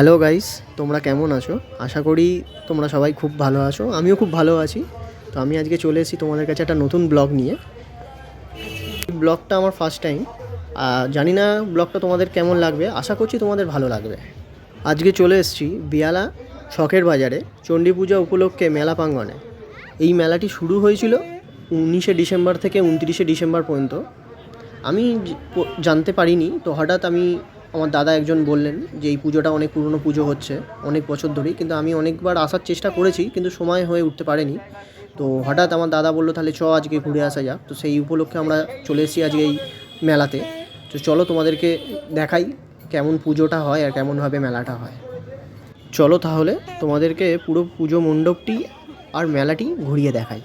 Hello guys, তোমরা কেমন আছো? আশা করি তোমরা সবাই খুব ভালো আছো। আমিও খুব ভালো আছি। তো আমি আজকে চলে এসেছি তোমাদের কাছে একটা নতুন ব্লগ নিয়ে। ব্লগটা আমার ফার্স্ট টাইম। জানি না ব্লগটা তোমাদের কেমন লাগবে, আশা করছি তোমাদের ভালো লাগবে। আজকে চলে এসেছি বিয়ালা শখের বাজারে চণ্ডী পূজা উপলক্ষে মেলা প্রাঙ্গণে। এই মেলাটি শুরু হয়েছিল 19শে ডিসেম্বর থেকে 29শে ডিসেম্বর পর্যন্ত। আমি জানতে পারিনি, তো হঠাৎ আমার দাদা একজন বললেন যে এই পুজোটা অনেক পুরনো পুজো হচ্ছে অনেক বছর ধরেই, কিন্তু আমি অনেকবার আসার চেষ্টা করেছি কিন্তু সময় হয়ে উঠতে পারেনি। তো হঠাৎ আমার দাদা বললো তাহলে আজকে ঘুরে আসা যাক। তো সেই উপলক্ষে আমরা চলে এসেছি আজকে এই মেলাতে। তো চলো তোমাদেরকে দেখাই কেমন পুজোটা হয় আর কেমনভাবে মেলাটা হয়। চলো তাহলে তোমাদেরকে পুরো পুজো মণ্ডপটি আর মেলাটি ঘুরিয়ে দেখাই।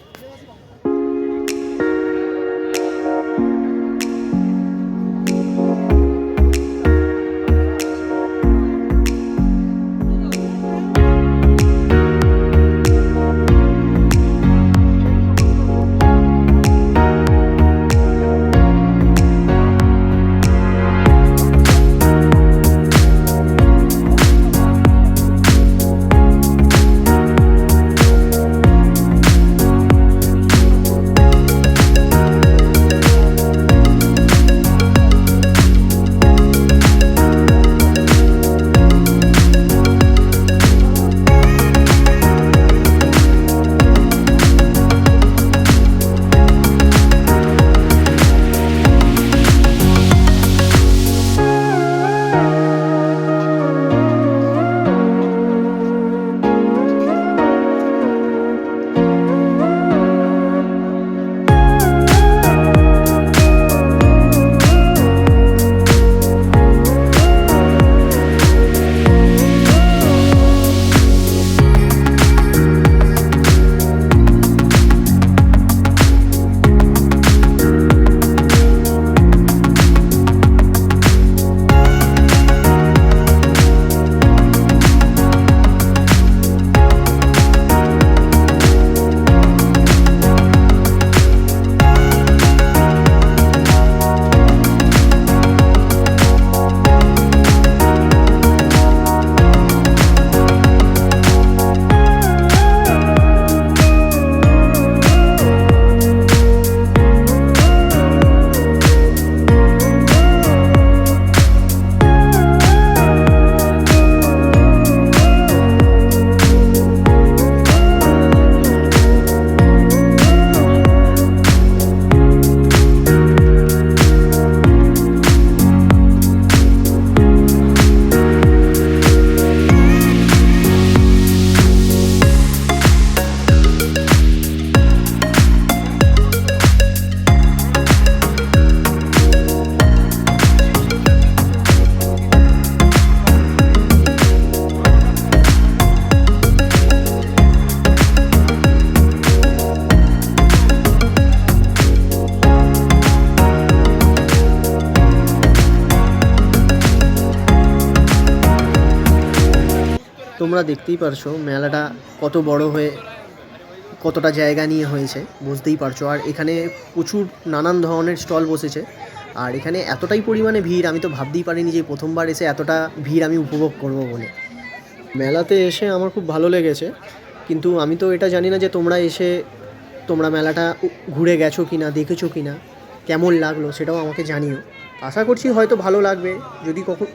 তোমরা দেখতেই পারছো মেলাটা কত বড় হয়ে কতটা জায়গা নিয়ে হয়েছে, বুঝতেই পারছো। আর এখানে প্রচুর নানান ধরনের স্টল বসেছে। আর এখানে এতটাই পরিমাণে ভিড়, আমি তো ভাবতেই পারিনি যে প্রথমবার এসে এতটা ভিড় আমি উপভোগ করব বলে। মেলাতে এসে আমার খুব ভালো লেগেছে, কিন্তু আমি তো এটা জানি না যে তোমরা মেলাটা ঘুরে গেছো কি না, দেখেছো কি না, কেমন লাগলো সেটাও আমাকে জানিও। আশা করছি হয়তো ভালো লাগবে।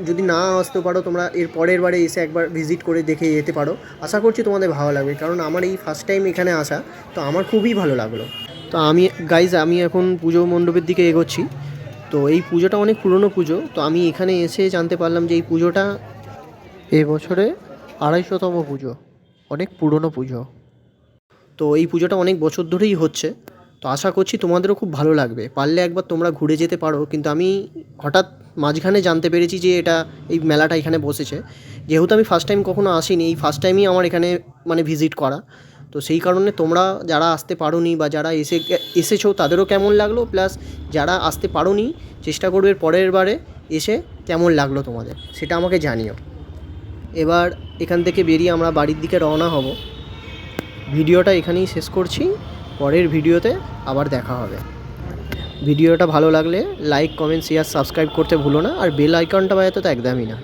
যদি না আসতে পারো তোমরা এর পরের বারে এসে একবার ভিজিট করে দেখে যেতে পারো। আশা করছি তোমাদের ভালো লাগবে, কারণ আমার এই ফার্স্ট টাইম এখানে আসা, তো আমার খুবই ভালো লাগলো। তো আমি এখন পুজো মণ্ডপের দিকে এগোচ্ছি। তো এই পুজোটা অনেক পুরনো পুজো। তো আমি এখানে এসে জানতে পারলাম যে এই পুজোটা এবছরে 250তম পুজো, অনেক পুরনো পুজো। তো এই পুজোটা অনেক বছর ধরেই হচ্ছে। তো আশা করছি তোমাদেরও খুব ভালো লাগবে, পারলে একবার তোমরা ঘুরে যেতে পারো। কিন্তু আমি হঠাৎ মাঝখানে জানতে পেরেছি যে এই মেলাটা এখানে বসেছে। যেহেতু আমি ফার্স্ট টাইম কখনো আসিনি, এই ফার্স্ট টাইমই আমার এখানে ভিজিট করা। তো সেই কারণে তোমরা যারা আসতে পারোনি বা যারা এসেছো তাদেরও কেমন লাগলো, প্লাস যারা আসতে পারোনি চেষ্টা করবে পরের বারে এসে কেমন লাগলো তোমাদের, সেটা আমাকে জানিও। এবার এখান থেকে বেরিয়ে আমরা বাড়ির দিকে রওনা হব। ভিডিওটা এখানেই শেষ করছি, পরের ভিডিওতে আবার দেখা হবে। ভিডিওটা ভালো লাগলে লাইক, কমেন্ট, শেয়ার, সাবস্ক্রাইব করতে ভুলো না, আর বেল আইকনটা বাজাতে তো একদমই না।